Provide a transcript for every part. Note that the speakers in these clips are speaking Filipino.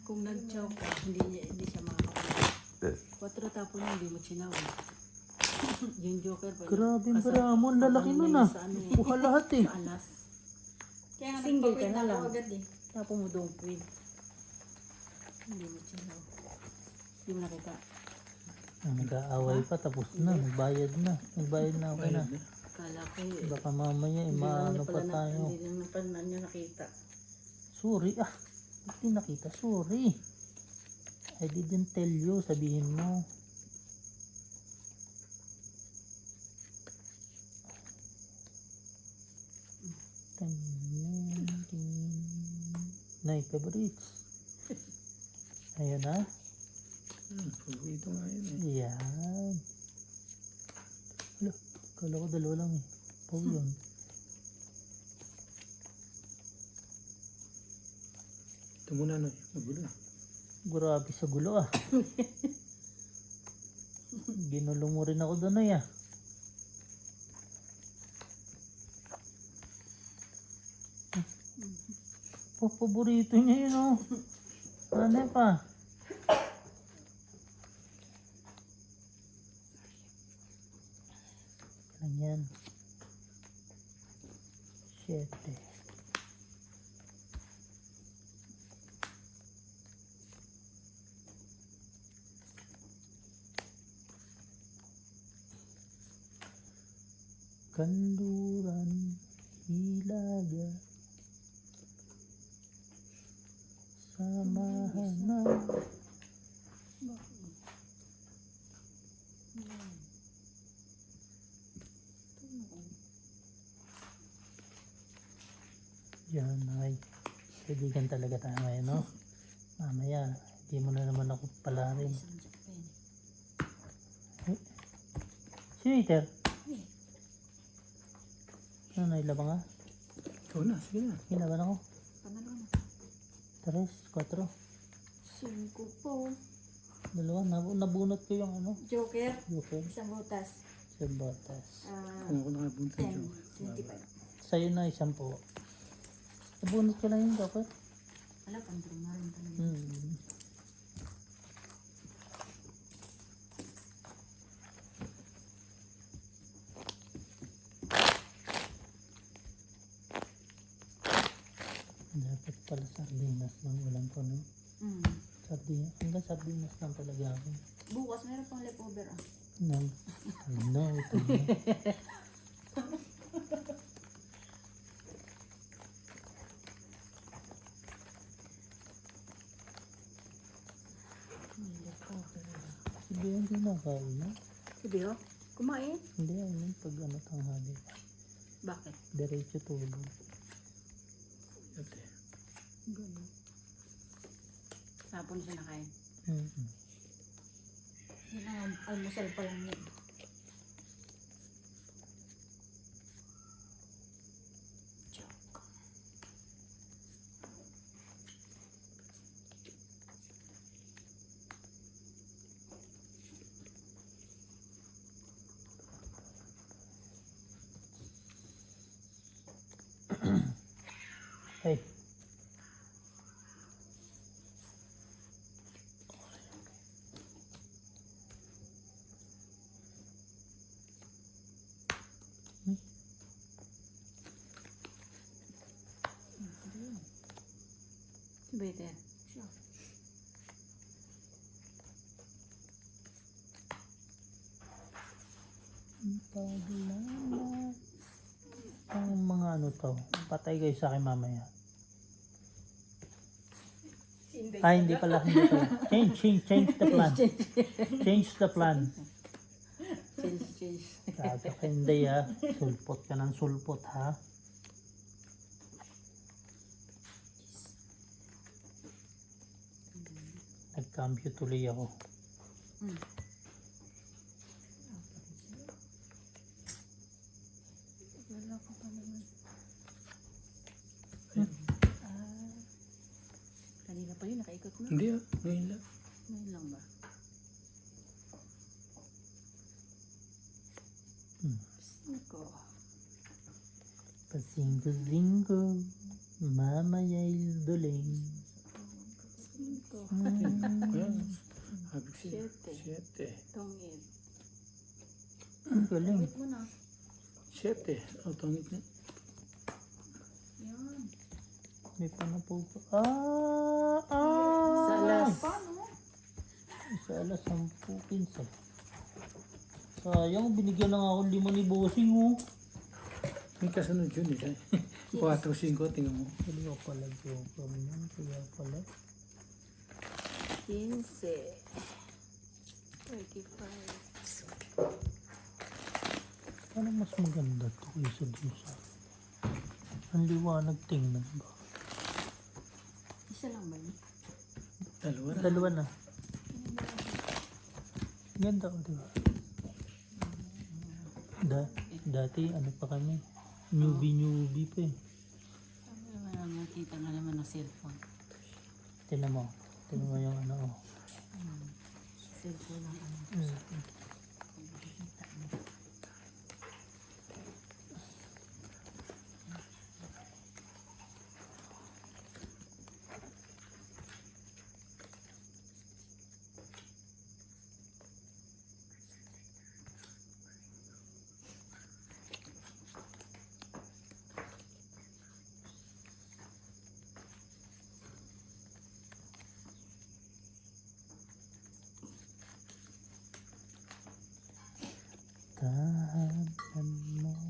Kung nag-chow ka, hindi siya makakawala. 4 tapon hindi mo chinawa. Yung joker pa. Grabe ang Brahmo, ang lalaki nun ah. Kuha lahat eh. Sa alas. Kaya nga Single ka nagpakwit na na lang. ako agad eh. Tapon mo doon queen. Hindi mo chinaw. Hindi mo nakita. Nag-aaway pa, tapos na, nagbayad na. Nagbayad na ako na. Kala ko eh. Baka mamaya, maano pa tayo. Hindi lang na pala niya nakita. Sorry, hindi nakita, sorry. I didn't tell you, sabihin mo. Nay, favorites. Ayan na. Ito nga yun eh. Yan. Hala, kala ko dalawa lang eh. Pau yun. Ito muna no, magulo. Grabe sa gulo ah. Ginulong mo rin ako doon ay ah. Paborito niya yun oh. Ano pa? Kailan yan? 7. Kanluran, Hilaga, samahan na. Yan ay kaibigan talaga tayo ngayon, no? Mamaya, hindi mo na naman ako palarin. Sinitter? Ano na ilabang nga? Ikaw na, sige na. Ilaban ako. Panalo na. 3, 4. 5 po. Dalawa, nabunot ko yung ano. Joker. Joker. Isang butas. Sa batas. Kung ako nakabunta 10. dyan. 25. Sa'yo na 10. Nabunot ko lang yung Joker. Wala pang drumarin talaga. Dapat pala sardinas lang ulam ko, no? Sardinas. Hanggang sardinas lang talaga ako. Bukas meron pang leftover ah. No. No, ito na. Hindi yan kinakain, no? Sabi oh, kumain. Hindi yan pag ano tanghali. Bakit? Diretso tulog. Ate. Ganun. Tapon siya nakain. Yun ang almusal pa lang yun. Joke. Hey. Si Beter. Paglalat. Ang mga ano to. Patay kayo sa akin mamaya. Ay, hindi pala. Hindi pala. Change the plan. Change the plan. Change. Sabi ka hindi ha. Sulpot ka ng sulpot ha. Nag-cambio tuloy ako. Wala ka pa naman. Kanina pa yun, nakaikot na. Hindi ah, ngayon lang. Ngayon lang ba? Cinco. Pasinggo-zinggo, mamaya'y duling. Cinco. Kaya, sabi ko siya. Siyete. 7. Tongit. Ang galing. Wait mo na. 7. O, tongit na. Yan. May panapupo. Ah! Salas. Paano? Sa alas 10, 15. Sayang, binigyan na nga ako 5 ni Bossing, oh. May kasunod yun eh. 4, 5, tingnan mo. Kaya pala joker yan. Kaya pala. 15. 35. Ano mas maganda to kaysa dun sa... Ang liwanag tingnan ba? Isa lang ba yun? Dalawa na. Dalawa na. Ganda ko, diba? Dati, ano pa kami? Newbie pa eh. Sabi naman nakita nga naman ng cellphone. Tinan mo yung ano, oh. Cellphone ng ano. Tahanan mo ako.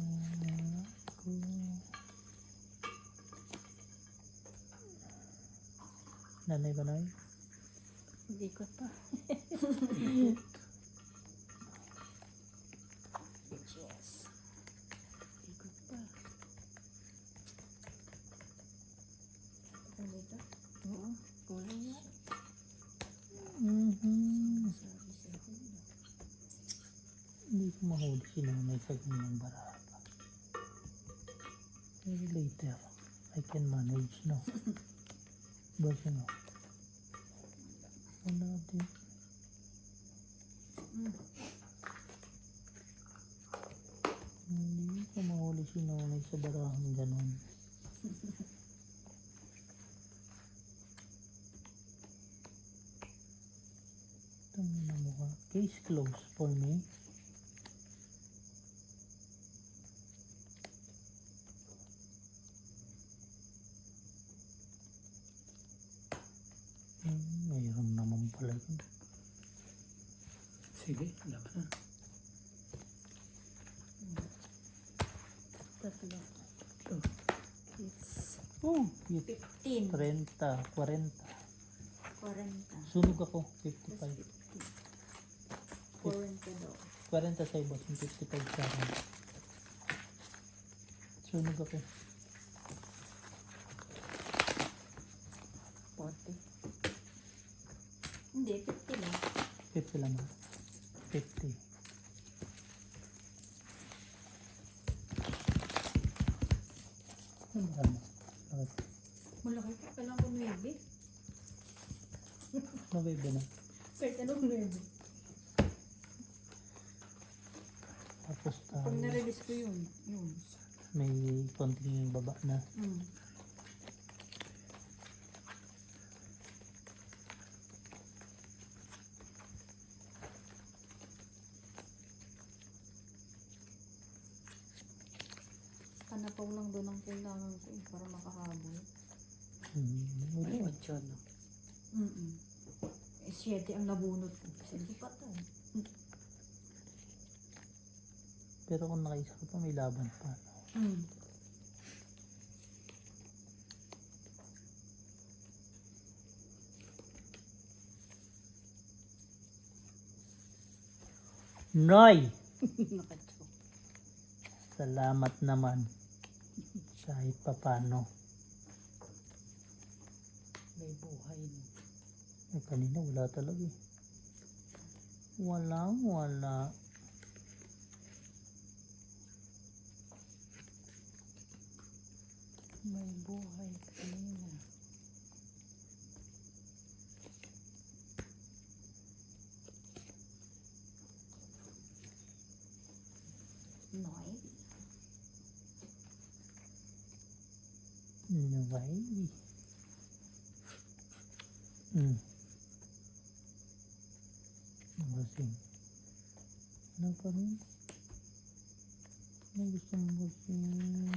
Nanay ba na yun? Hindi ko pa. Yes. Ikot pa. Ano dito? Oo. Kulang nga. Sabi sa akin. Hindi ko mahuli si nanay sa ganyang barata. Maybe later, I can manage, no? Basta no? Wala din. Hindi ko mahuli si nanay sa barahang ganon. Tama na mo ka. Case closed for me. Mayroon naman pala yun. Sige, laban na. Tatlo. Ito. It's Oh, yun. 15. 30, 40. 40. Sunog ako, 55. 40 daw. 40 sa ibas, 55 sa akin. Sunog ako. 40. Hindi, 50 lang. 50 lang ha. 50. Ano ba mo? Malaki pa. Kailangan ko 9. Nabebe na. Kahit anong 9. Tapos Pag tayo, na-release ko yun. Yun. may konting baba na. Panapaw lang doon ang kailangan ko eh, para makahabol. Wala. 8 no. Eh, 7 ang nabunot ko. Sige patay. Pero kung nakaisa ka pa, may laban pa. Noy! Nakatso. Salamat naman. Kahit papano. May buhay no. Eh, kanina wala talaga eh. Wala. May buhay kanina. Noy. Noy. Basing. Ano pa rin? Ano gusto mo basing?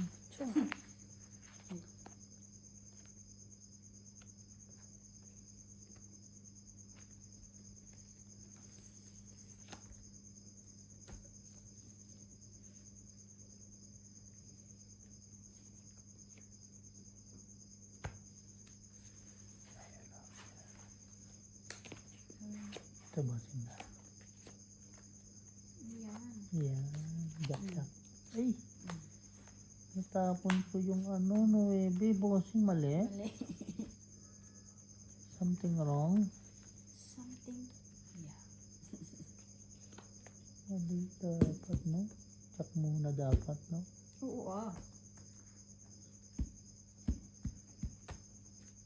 Ito basing na. Yan. Yan. Jack. Ay! Natapon ko yung ano, 9. Basing mali. Mali. Something wrong. Something. Yeah. Mali dapat, no? Check muna dapat, no? Oo ah.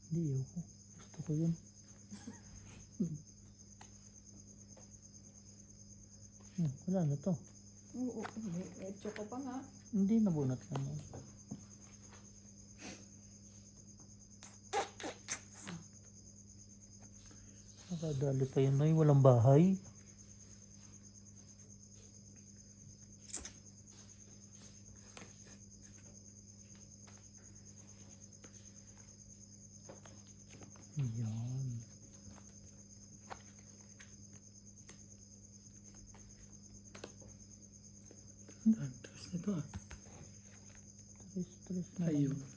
Hindi ako. Gusto ko yun. Wala na to. Oo. Echo ko pa nga. Hindi nabunot lang yan. Nakadali pa yun, ay walang bahay. Yan. Ang taas nito ah. Stress na Ayaw. lang.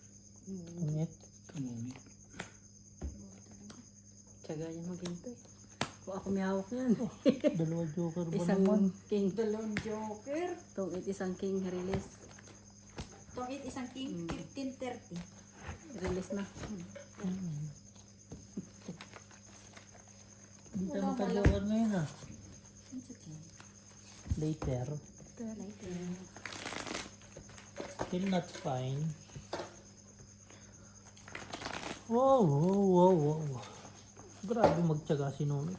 Tungit. Kamungit. Tsaga niya maghintay. Kung ako may hawak yan. Dalawa joker ba Isang naman? king. Dalawang joker. Tungit isang king release. Tungit isang king. 15:30. Release na. Hindi ka Wala makajoker ngayon ah. Ano sa king? Later. Later. Still not fine. Wow, wow, wow, wow. Grabe magtyaga si Nonoy.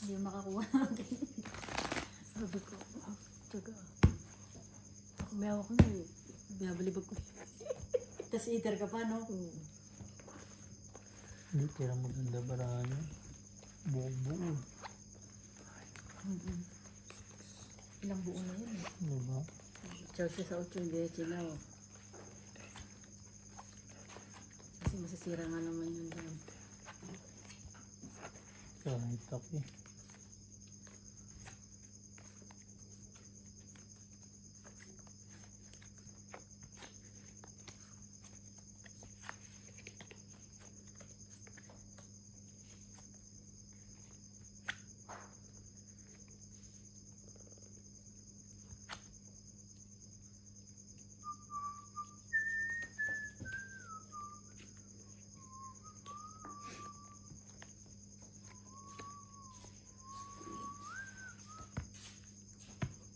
Hindi makakuha ng king. Sabi ko, tsaga. Ako may hawak na eh. Binabalibag ko. Tapos eater ka pa, no? Hindi kaya maganda barahan yun. Buo-buo. Ilang buo na yun. Diba? Chelsea sa 8 leche na oh. Kasi masisira nga naman yun doon. Kahit ako eh.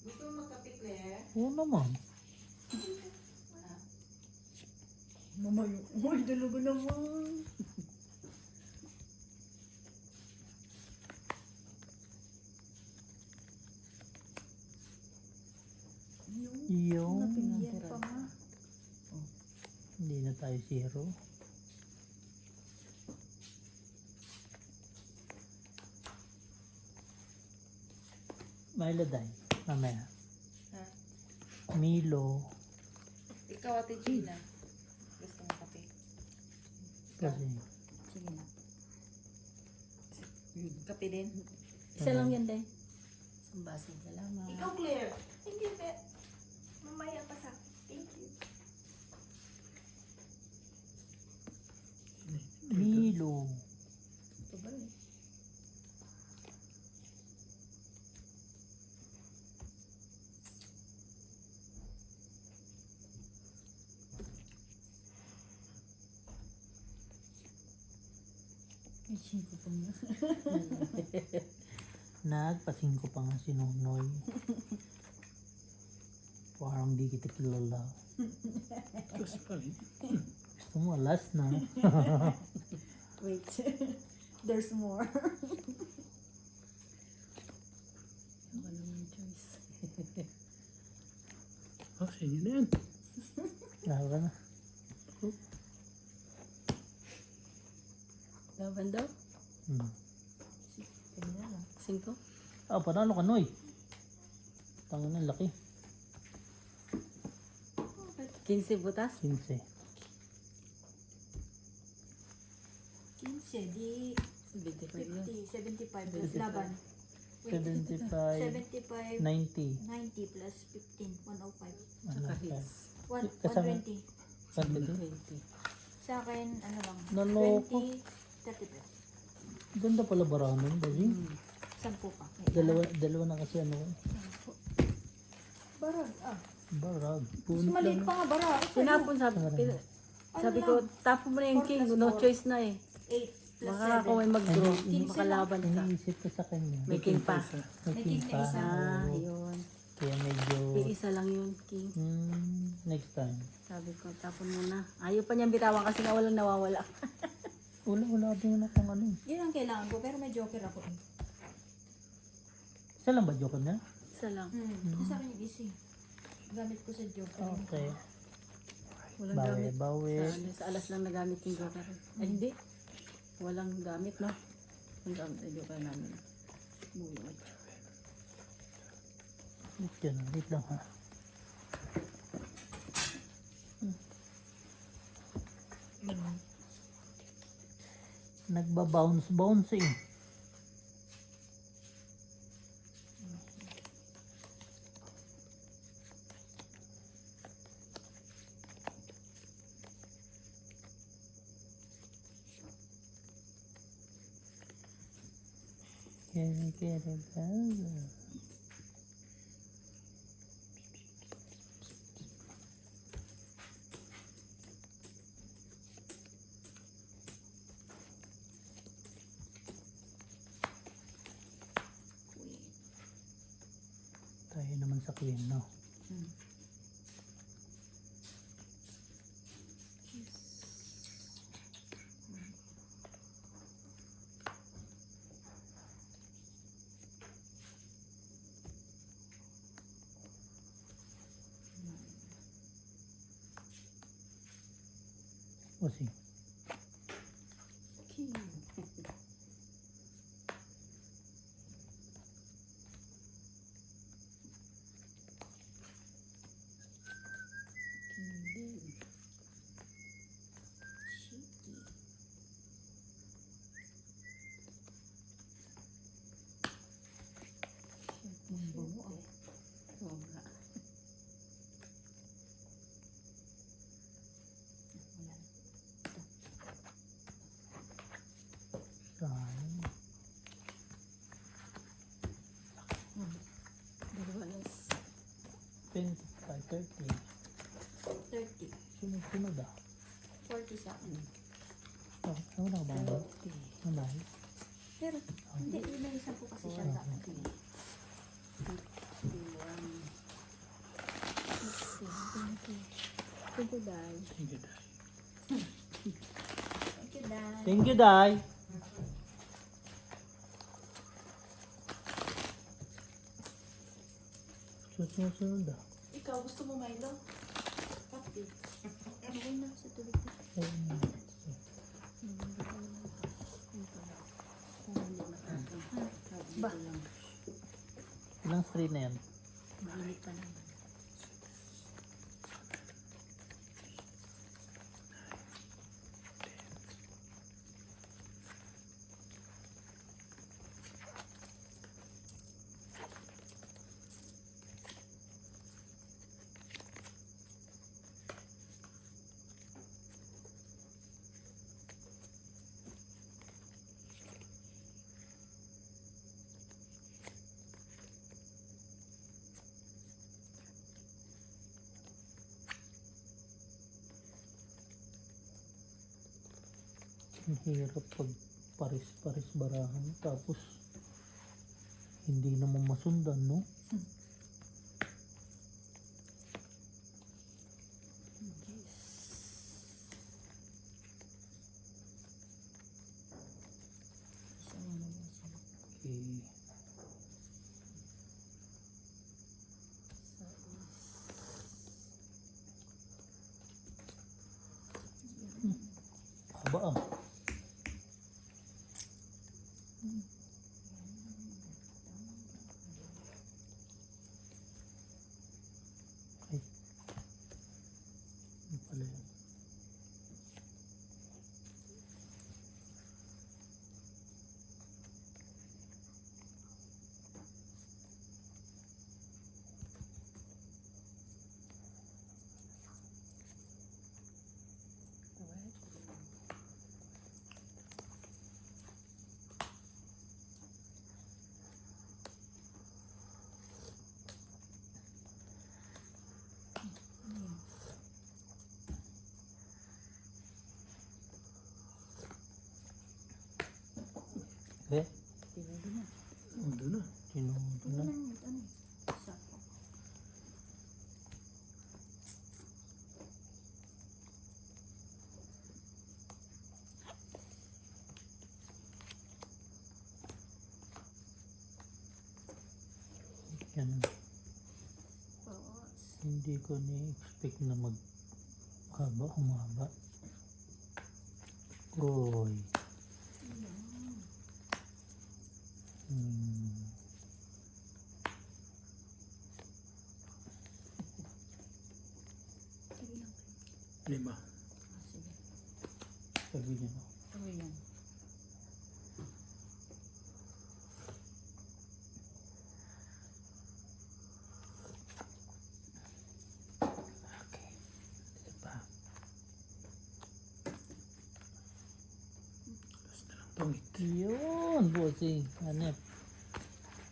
Gusto mo magkapit, Claire? Oo naman. Mamayo. Uy, dalaga naman. Yung Napingyan pa nga. hindi na tayo zero. Milo day. Mamaya. Ha? Milo. Ikaw, Ate Gina. Gusto mo kape? Kasi Sige na. Kape din. Isa lang yan day. Isang baso. Salamat. Ikaw, Claire. Hindi, be. Mamaya pa sa. Thank you. Milo. Ito ba eh? Ay, siko pa nga. Nagpasing ko pa nga si Nonoy. Parang di kita kilala. Kasi pa rin. Gusto mo last na. Wait. There's more. Wala naman choice. Oh, sa inyo na yan. Lalo ka na. Laban daw? Hmm. Pwede na lang. 5? Ah, panalo ka, Noy. Tangan ng laki. 15 butas? 15. 15, di 75 yun. 50, 75 plus 75. laban. 75, 75, 90. 90 plus 15, 105. Ano Saka pa? hits. Kasama- 120. 120. 20. Sa akin, ano lang, Naloko. 20, 35. Ganda pala barahan, Dali. 10 pa. Dalawa na kasi ano. Barag, Barag. Mas Punit maliit lang. pa nga barag. Tinapon sabi ko, tapo mo na yung 4 king. plus No 4. choice na eh. 8 plus Baka 7. ako may mag-draw. Ano, Makalaban ka. Iniisip ko sa kanya. May king pa. May May king king na pa. isa. Ah, Oo. yun. Kaya medyo... Iisa lang yun, king. next time. Sabi ko, tapon mo na. Ayaw pa niyang bitawan kasi nga walang nawawala. Wala din na kung ano. Yun ang kailangan ko, pero may joker ako eh. Isa lang ba joker na? Isa lang. Sa akin yung easy. Gamit ko sa joker. Okay. Walang Bawi, gamit. bawi. Sa alas lang nagamit yung joker. Ay, hindi. Walang gamit, no? Ang gamit yung joker namin. Buyo. Wait yun, wait lang ha. Nagba-bounce eh. Kere bala. Tayo naman sa queen, no? O sige. King. King din. Ang bango ah. Sobra. Sayang. Dalawalas. 25, 30. 30. Sunod-sunod ah. 40 sa akin. Oh, wala ka ba? Ano? Wala. Pero, hindi, may isa po kasi siya sa akin. 51. Thank you, Dad. Thank you, Dad. Thank you, Day. Susunod ah. Ikaw, gusto mo Milo? Kape. Okay na sa tubig ko. Ba? Ilang straight na yan? Mainit pa naman. Ang hirap pag paris-paris barahan tapos hindi naman masundan, no? Okay. Haba ah. Eh, Tinudo na. Oh, doon na. sinundo Ano na. lang, ano? Sakto. Yan. Bawas. Hindi ko ni-expect na humaba. Uy. Ayan. Hmm. Sige lang. 5. Ah, sige. Sabi niya no. Tuloy yan. Okay. Diba? Tapos na lang pangit. Yun, bossing. Hanep.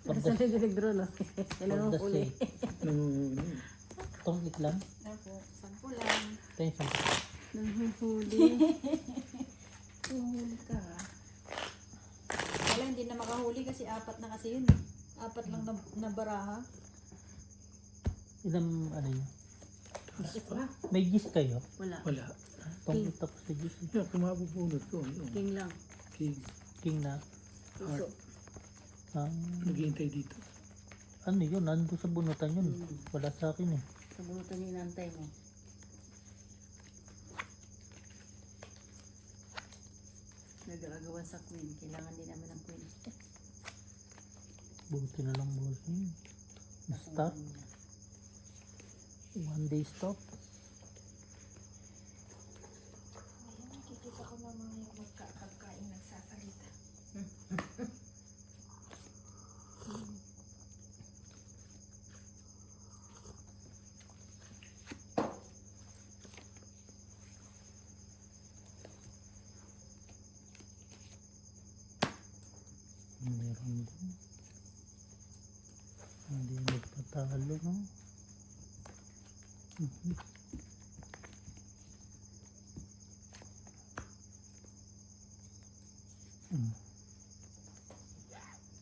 Saan na dinagdro, no? Kailangan mo uli. Ano, Tongit lang. Ako, 10 lang. Tayo sa Nanghuli. Huli ka. Wala, hindi na makahuli kasi 4 na kasi yun. 4 lang na baraha. ilang ano yun? Bakit ba? May gis kayo? Wala. wala. Tongit tapos sa gis. Yan, kung mapupulot ko. Yun. King lang. King. King na. Puso. Naghihintay dito. Ano yun? Nandun sa bunutan yun. Wala sa akin eh. Sa bunutan yung inantay mo. Nag-aagawan sa queen. Kailangan din naman ng queen. Buti na lang bossing. Na-stop. One day stop. Nakikita ko na mga yung magkakain nagsasalita. Meron din. Hindi nagpatalo, no? Mhm. Mm.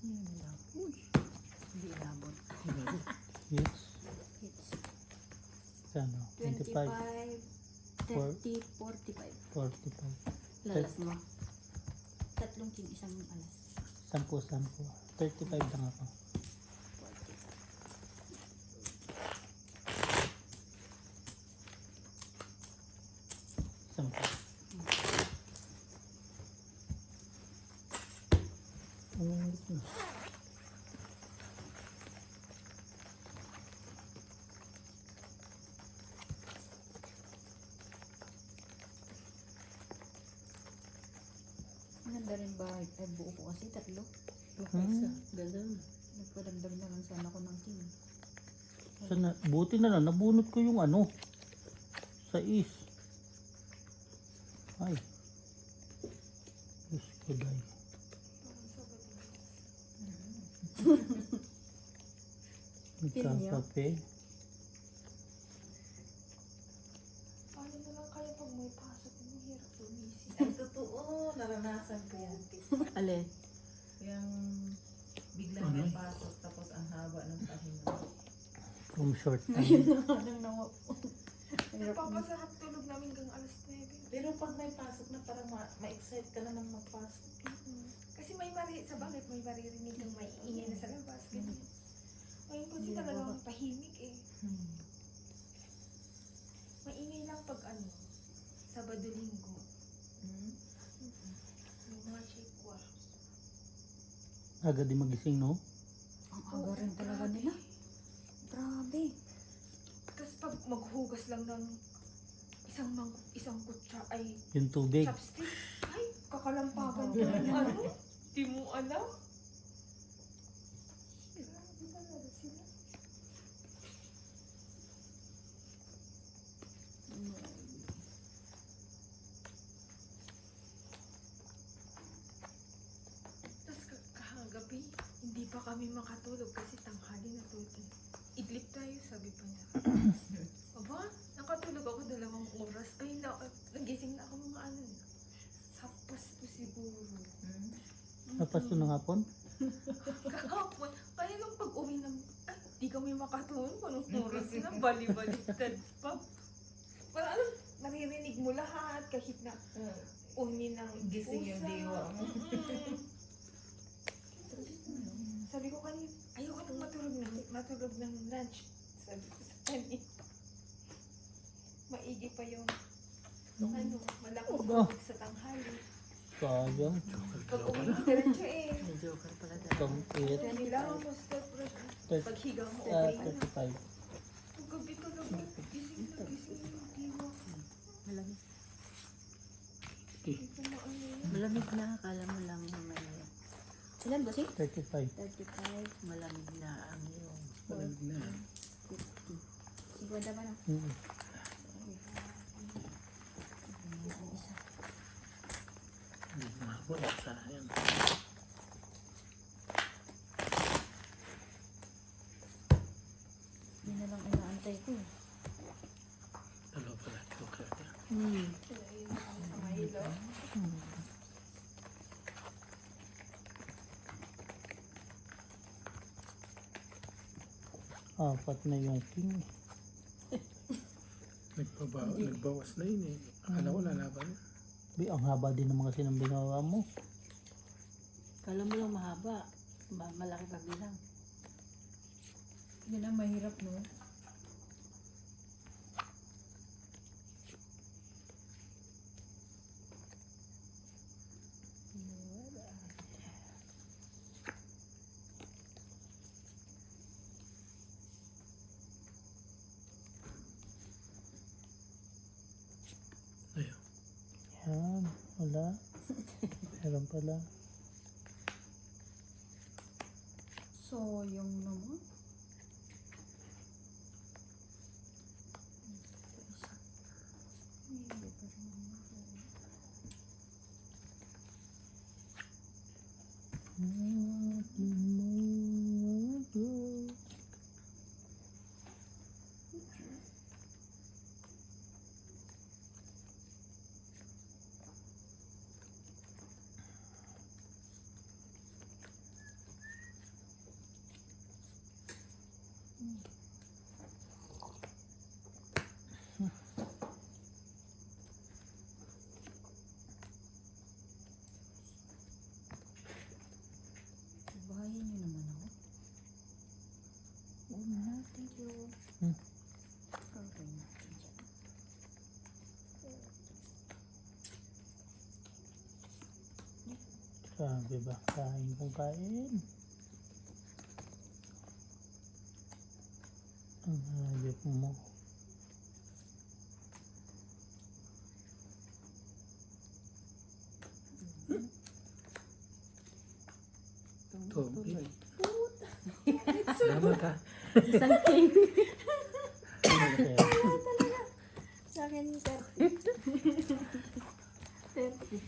Yun lang. Uy. Hindi inabot. Yes. It's Kano? 25, 25, 30, 45. 45. Lalas mo. 3 king, 1 alas. 10. 35 lang ako. 10. Ganda rin ba? Ay, buo ko kasi 3. Okay, isa. Ganda mo. Nagpadagdag na lang sana ako ng king. Sana, buti na lang, nabunot ko yung ano. Sa is. Ay. Diyos ko day. Nagkakape. Paano na lang kayo pag may pasok mo, hirap gumising. Ay, totoo. Naranasan ko yan. Alin? Yung biglang Ano? may pasok tapos ang haba ng pahinga. From short Ngayon time. na nga lang nawa. Hirap na. Nagpapasarap tulog namin hanggang alas 9. Pero pag may pasok na parang ma-excite ka na nang magpasok. Kasi may sa bakit may maririnig kang may ingay na sa labas. Ganyan. Ngayon kasi Hindi talagang ba- tahimik eh. Maingay lang pag ano, Sabado Linggo. Hmm? Yung mga chikwa. Agad di magising, no? Ang aga rin talaga nila. Grabe. Tapos pag maghugas lang ng isang kutsa ay Yung tubig. chopstick, ay kakalampagan ko ng ano. Di mo alam. Grabe talaga sila. Tapos kahagabi, hindi pa kami makatulog kasi tanghali na tulog. Idlip tayo, sabi pa niya. Aba, nakatulog ako 2 oras. Ay, nagising na ako mga ano. Sapos to siguro. Hmm? Napasto ng hapon? Kahapon, kaya nung pag-uwi ng, ay, di kami makatulog. Anong oras na, bali-baliktad pa. Para ano, naririnig mo lahat kahit na uni ng Gising yung pusa. diwa mo. Sabi ko kanina, ayoko nang matulog ng lunch. Sabi ko sa kanina. Maigi pa yung ano, malaking Aba. tulog sa tanghali. Sayang. Pag uwi mo diretso eh. May joker pala dahil. Kampit. Kailangan mo step brush. Paghiga mo, Ah, okay na. 35. Ang gabi talaga, gising na gising yung diwa. Malamig. Hindi ko maano yun. Malamig na. Akala mo lang may Ilan ba si? 35. 35. malamig na ang iyong Parang na. 50 ba na? Mm. Isa. Wala, sayang. Yun na lang inaantay ko eh. Dalawa pala. Joker ka. Mga ilo. Apat na yung king. Nagbawas na yun eh. Akala ko lalaban na. Bi, ang haba din ng mga sinambinawa mo. Kala mo lang mahaba. Malaki pa bilang. Yun ang mahirap no. Ayun. Yan. Wala. Meron pala. So, yung naman. Bahayin nyo naman ako. Oo na, thank you. Hmm. Okay natin dyan. Grabe ba? Kain kong kain. Ang hayop mo. Tuloy. Salamat ha. Isang king. Okay. Sa akin, 30. 30.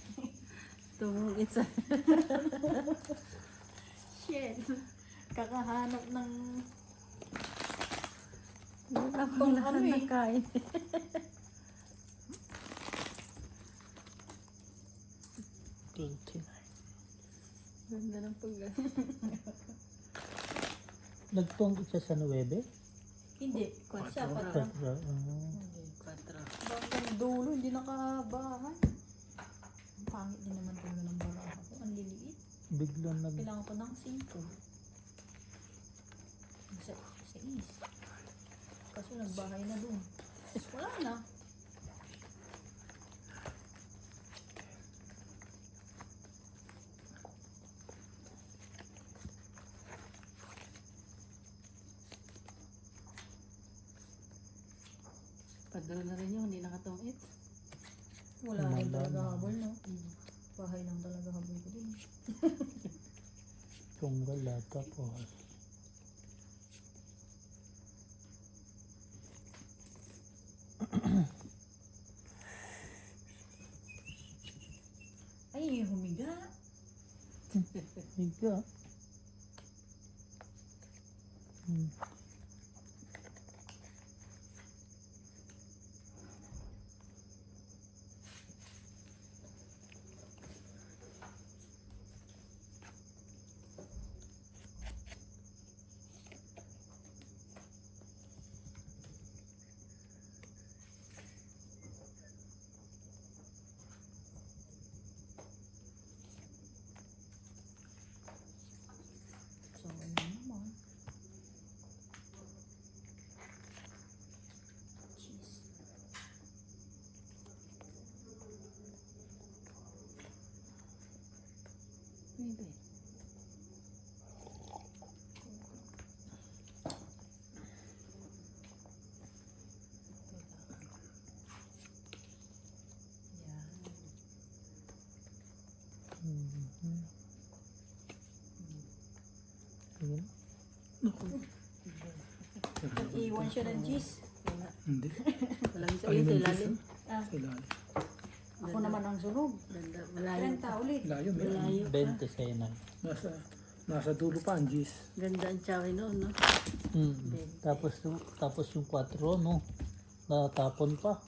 Itong isa. Shit. Kakahanap ng... Wala Pang pang lahat ano eh. ng kain. Ganda ng pag Nagtong isa sa 9? Hindi. Siya, Quattro. patrang. Quattro. Banggang dulo, hindi nakabahan. Ang pangit din naman talaga ng baraha ko. Ang liliit. Biglang nag... Kailangan ko ng 5. Sa is. Kaso nagbahay na dun. Wala na. Padro na rin yung hindi nakatungit. Wala rin Wala talaga na. habol, no? Bahay lang talaga habol ko din. Itong wala tapos. Ay, humiga. Higa. Hmm. Hindi. Yan. Mhm. Sige na. Nag-iwan siya ng cheese. Wala. Hindi. Walang sa Ayun sa ang ilalim. Ah, Sa ilalim. ako naman ang sunog. Ganda. Malayo. 30 ulit. Layo, may Malayo pa. 20 sa'yo na. nasa dulo pa ang G's. Ganda ang chawi noon, no? Tapos yung 4, no? Natapon pa.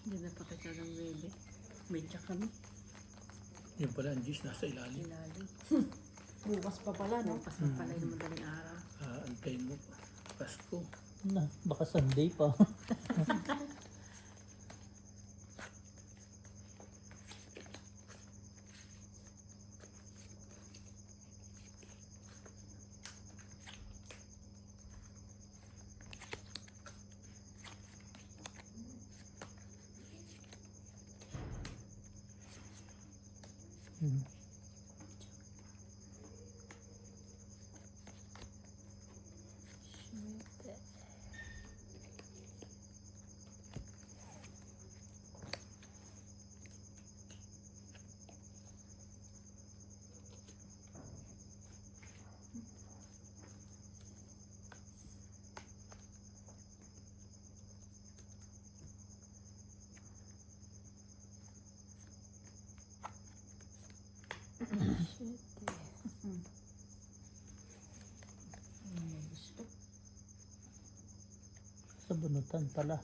Hindi na pa kita ng bebe. May tsak kami. Yung pala ang G's nasa ilalim. Ilalim. Bukas pa pala, no? Bukas na pala yung madaling araw. Antayin mo pa. Pasko. Na, baka Sunday pa. Hmm. Gusto. Sa bunutan pala.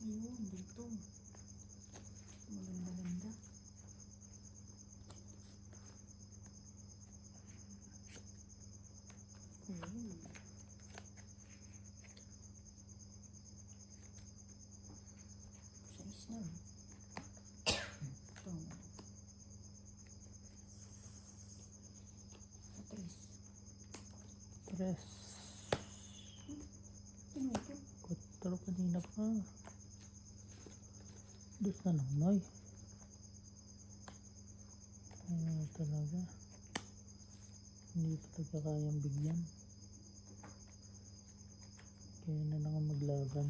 Ayun, dito. Maganda-ganda. Ayun. Size na. Ito. Patris. 3. Pinuto. 4 kanina pa. Dos na naman. Ay, talaga. Hindi talaga kayang bigyan. Kaya na lang ang maglaban.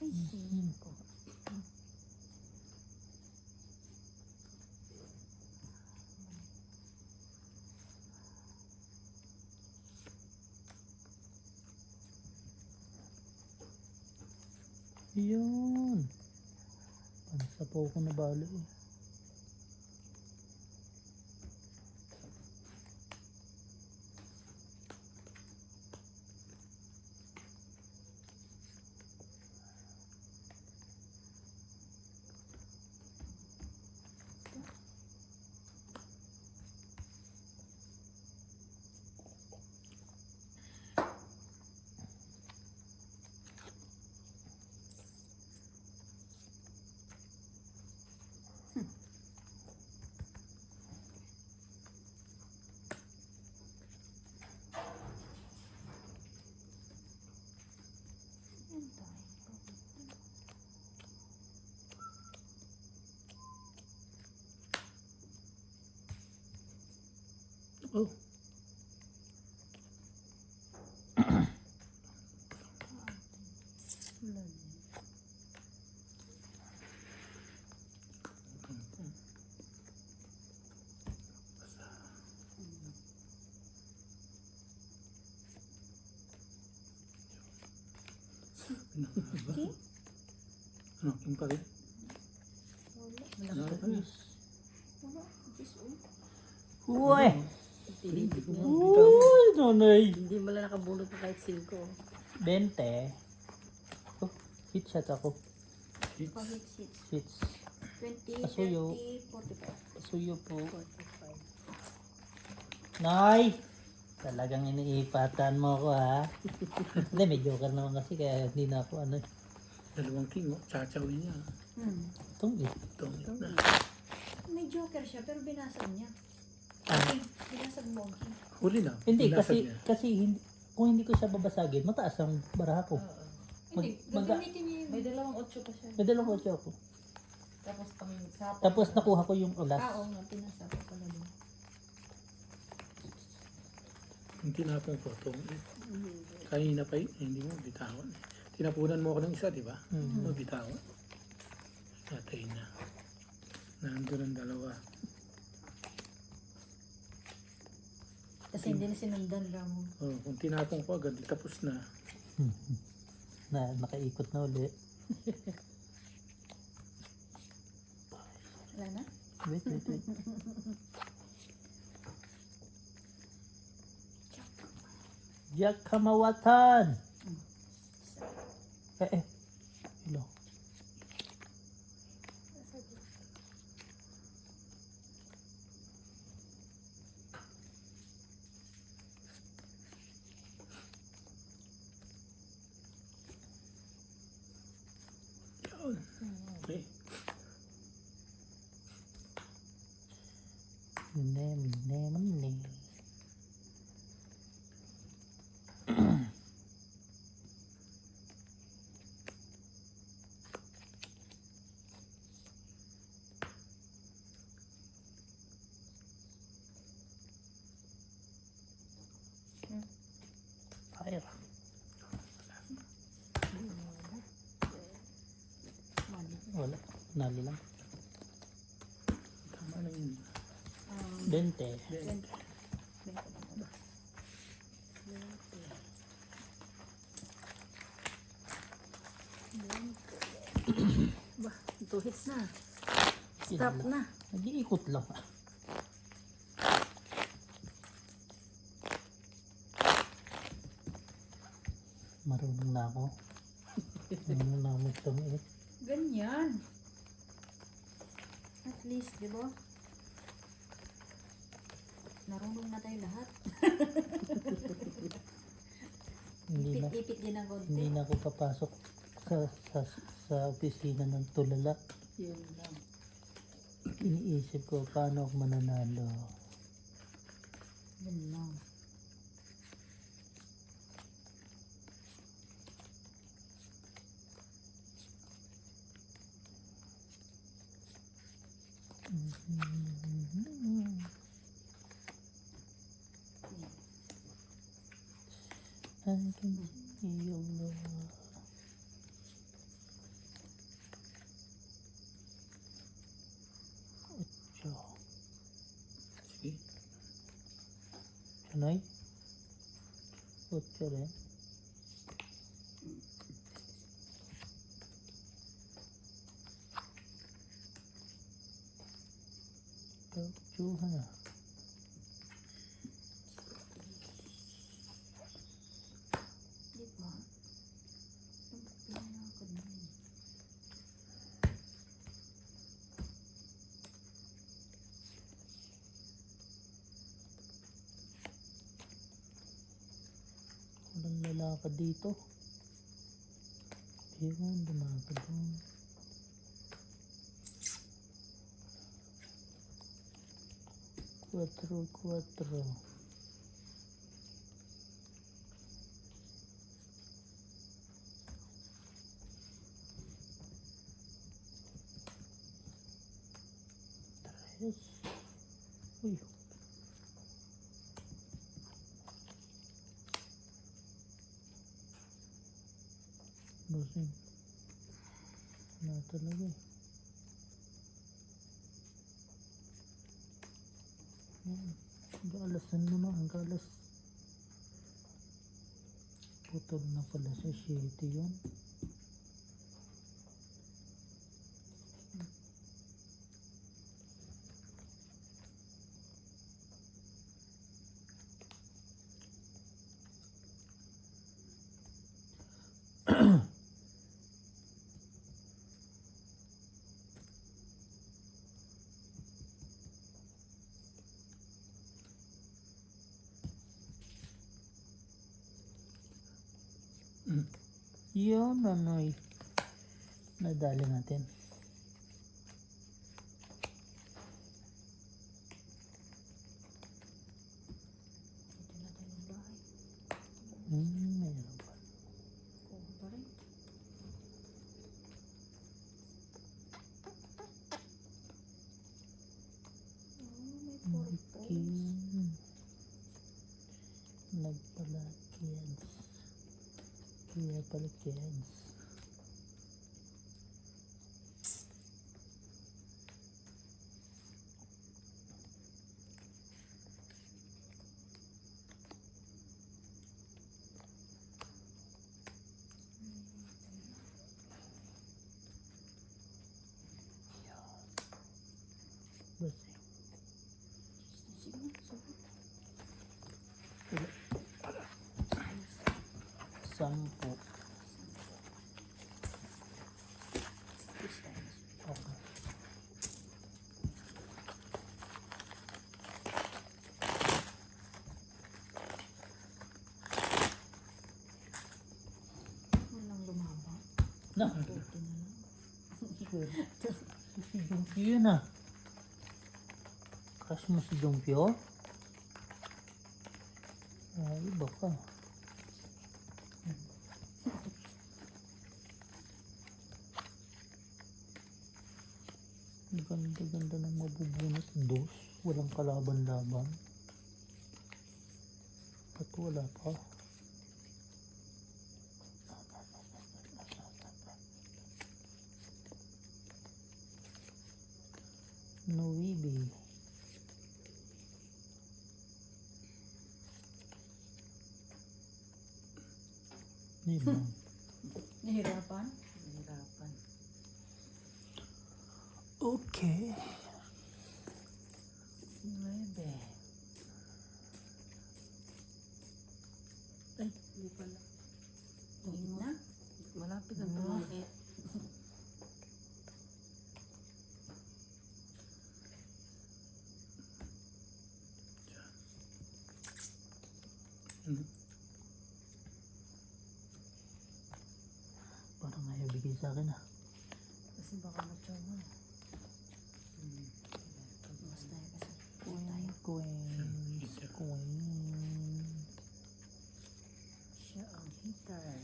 Ay, siko. Yun. Pansa po ako nabalo eh. Yan tayo. Oh. King? Ano, yung pa rin? Wala. Ano pa rin? Wala. Cheese, oh. Uy! Tinibig na. Uy! Nanay! Hindi mo lang nakabulot pa kahit 5. 20. Oh, hit shot ako. G's. Pag-hit seats. Hits. 20, Asuyo. 30, 45. Suyo po. Nay! Talagang iniipatan mo ako ha. Hindi, may joker naman kasi kaya hindi na ako ano. Dalawang king, oh. Tsachawin niya. Itong eh. Tungit na. May joker siya, pero binasag niya. Ah, Binasag mo ang king. Huli na. hindi, Binasag kasi, niya. kasi hindi, kung hindi ko siya babasagin, mataas ang baraha ko. Hindi, Mag- gagamitin niya yun. May dalawang 8 pa siya. May dalawang kotse ako. Tapos pang sapo. Tapos nakuha ko yung ulas. Ah, oo nga, pinasa ko pala din. Yung tinapon ko, tungit. Kanina pa yun, hindi mo bitawan. Tinapunan mo ako ng isa, di ba? Mhm. No, bitawan. Patay na. Nandun ang dalawa. Kasi hindi na sinundan Ramon. Oh, kung tinapon ko agad, tapos na. Nakaikot na uli. Wala na? Wait. Jack Kamawatan! Hello. Yun. Okay. Mine. Fire. Wala. Nali lang. Tama lang yun. 20. Ba, 2 hits na. Stop na. Nag-iikot lang. Marunong na ako. Marunong na ako magtumiit. Ganyan. At least, di ba? Narunong na tayo lahat. Hindi na, Lipit din ang konti. hindi na ako papasok sa opisina ng tulala. Yun lang. Iniisip ko paano ako mananalo. Yun lang. I can see your love. Ocho. Sige. Chanoy? Ocho rin. Ocho na. Di ba? Pinakod na yun. Walang lalakad dito. Yun, lumakad doon. Cuatro. Tres. Uy. Losing. Wala talaga eh. Yan. Gaalasan mo na. Ang galas. Putol na pala sa 7 yun. Yun, Nonoy. Nadali natin. Dito na tayo ng bahay. Mayroon pa. Kuha pa rin. Oh, may purple. King. Nagpala kids. Kaya pala kids. Basta. Sige na, suot. Sampo. This time. Okay. Walang lumaba. Na. Okay na lang. Sure. Si Jumpio yun ah. Crush mo si Jumpio? Ay, baka. Ang ganda-ganda ng mabubunot. Dos. Walang kalaban-laban. Ba't wala pa? Nuibi. Yun. Nahirapan? Nahirapan. Okay. 9. Ay, hindi pala. Tingin na. Malapit na tumae. Parang ayaw bigay sa akin ah. Kasi baka matyawa. Mas tayo kasi. Queens. Siya ang hitter.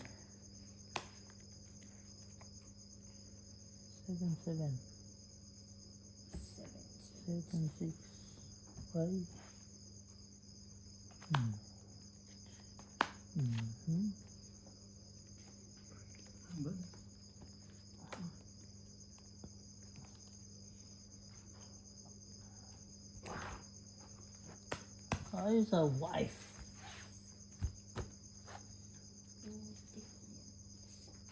7, 7. 7. 7, 6. 5. Ba? Ayos sa wife.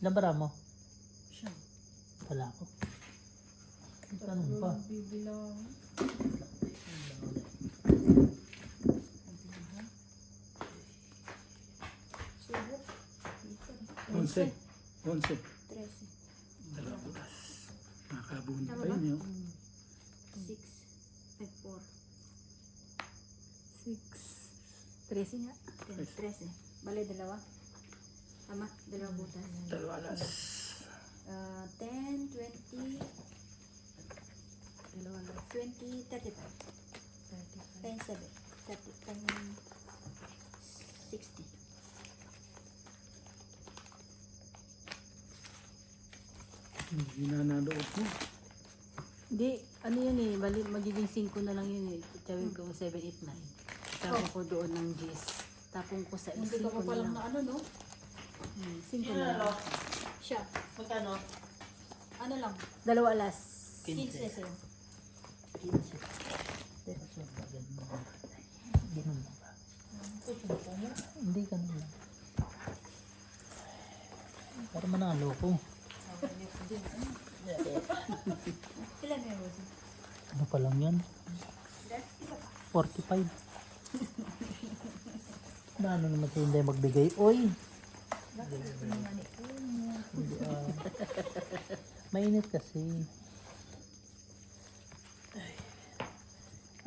Ilan bara mo? Siya. Wala ko. Tanong pa. Bibilang. Subok. Dito. 11. 11. 13. Dalawa butas. Nakakabuhin pa yun yun. 6. 4. 6. 13 nga. 13. Bale, dalawa. Tama, dalawa butas. Dalawa alas. 10, 20, Dalawa lang. 20, 35. 10, 7. 30, 10, 60. Hindi na nalood mo. Hindi, ano yun eh, bali, magiging 5 na lang yun eh. Tawin ko 7, 8, 9. Tapon ko doon ng G's. Tapon ko sa Hindi ka 5 pa na palang lang. na ano, no? 5 na lang. Siya. Magkano? Ano lang? Dalawa alas. 15 sa'yo. 15. Teka, so bagay mo. Ganun mo ba? Hindi ganun lang. Para manalo ko. Ilan na yun? Ano pa lang yan? 45. Na ano naman siya hindi magbigay? Oy! Hindi mainit kasi. Ay.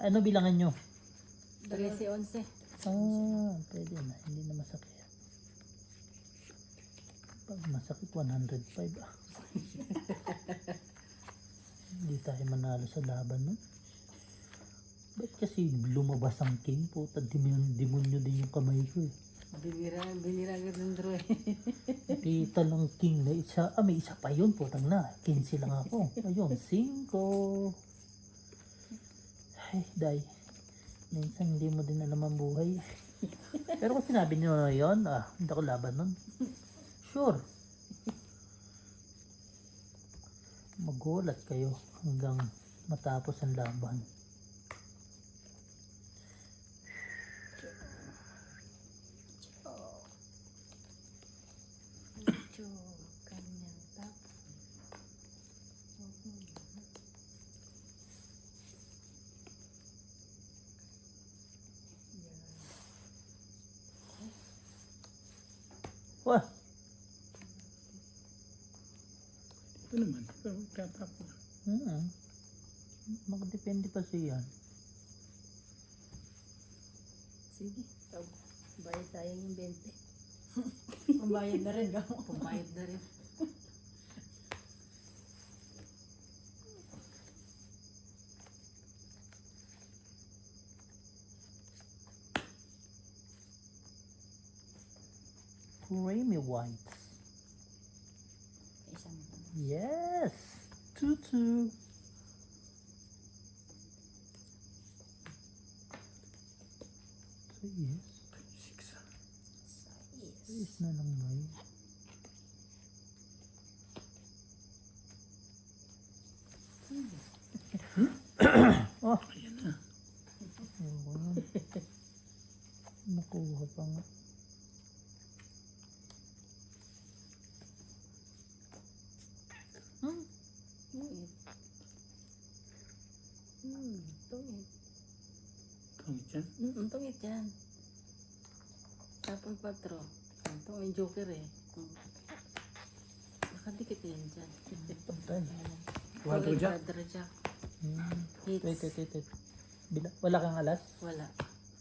Ano bilangan nyo? 13, 11. Ah, pwede na. Hindi na masakit. masakit 105 ah. Hindi tayo manalo sa laban nun. Ba't kasi lumabas ang king? Puta, demonyo din yung kamay ko eh. Binira agad ng draw eh. Kita lang king na isa. Ah, may isa pa yun. Putang na. 15 lang ako. Ayun, 5. Ay, day. Minsan hindi mo din alam ang buhay. Pero kung sinabi niyo na yun, hindi ako laban nun. Sure. Magulat kayo hanggang matapos ang laban. Medyo kanyang tapon. Wah! Ito naman, pero tatapon. Makadepende pa siya yan. Sige. Bayad tayo yung 20. Pambayad na rin. Pumayad na rin. Creamy whites. Isang Yes! 2-2. So, yes. 6. Is na lang na yun. Oh! Ayan na. Ayoko yan. Nakuha pa nga. Tungit. Tungit. Tungit yan. Tungit yan. Tapos 4. Ito may joker eh. Nakadikit yan dyan. Pantay. Quadro jack. Quadro jack. Wait, Hits. wait, wait. Wala kang alas? Wala.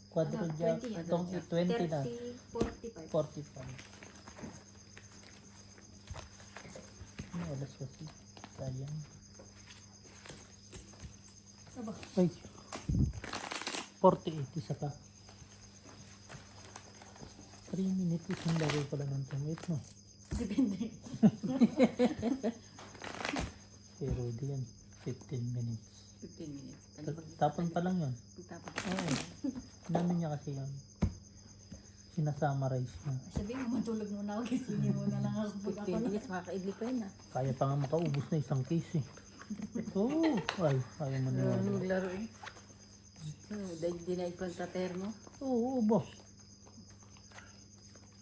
Quadro jack. 20 yan. Itong 20 na. 45. 45. Ano alas kasi? Sayang. Aba. Ay. 48. Isa pa. 3 minutes isang lagay pala ng tungit, no? Depende. Pero di yan. 15 minutes. 15 minutes. Tapon pa lang yun. Tapos. Oo. Namin niya kasi yun. Sinasummarize niya. Sabihin mo, matulog muna ako kasi hindi mo na lang ako pag ako 15 na. minutes, makakaidli pa yun ah. Kaya pa nga makaubos na isang case eh. Oo. Ay, kaya mo na. Maglaro eh. Dahil di na ipagtatermo. Oo, boss.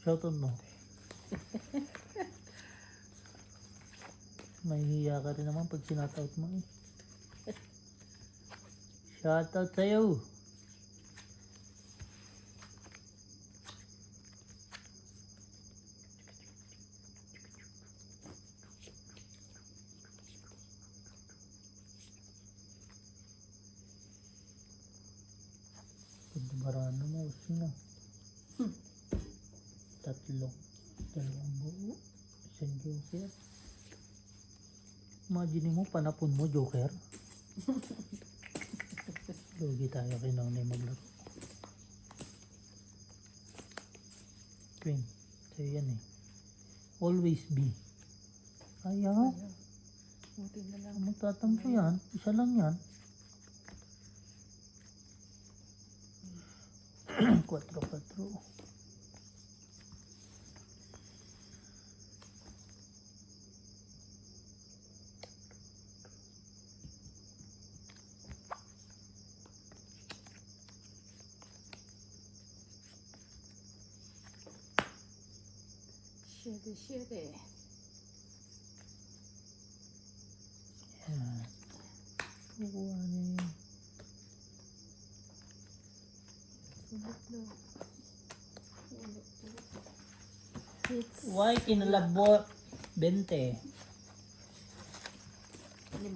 Shoutout mo. Mahihiya ka rin naman pag sinataut mo eh. Shoutout sa'yo. Pagbarano mo, sino? Dalawang buo. Isang joker. Imagine mo, panapon mo, joker. Lugi tayo kay Nonay maglaro. Queen. Sa'yo yan eh. Always be. Ayaw. Buti na lang. Magtatampo yan. Isa lang yan. 4-4. Shitty. Yan. Kukuha niya yun. Sulit na. Hits. Why kinalabot? 20. 5.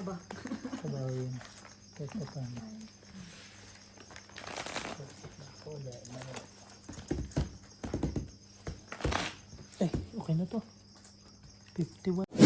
Aba. Sabaw yun. Teka pa. Ulit. okay na to. 51.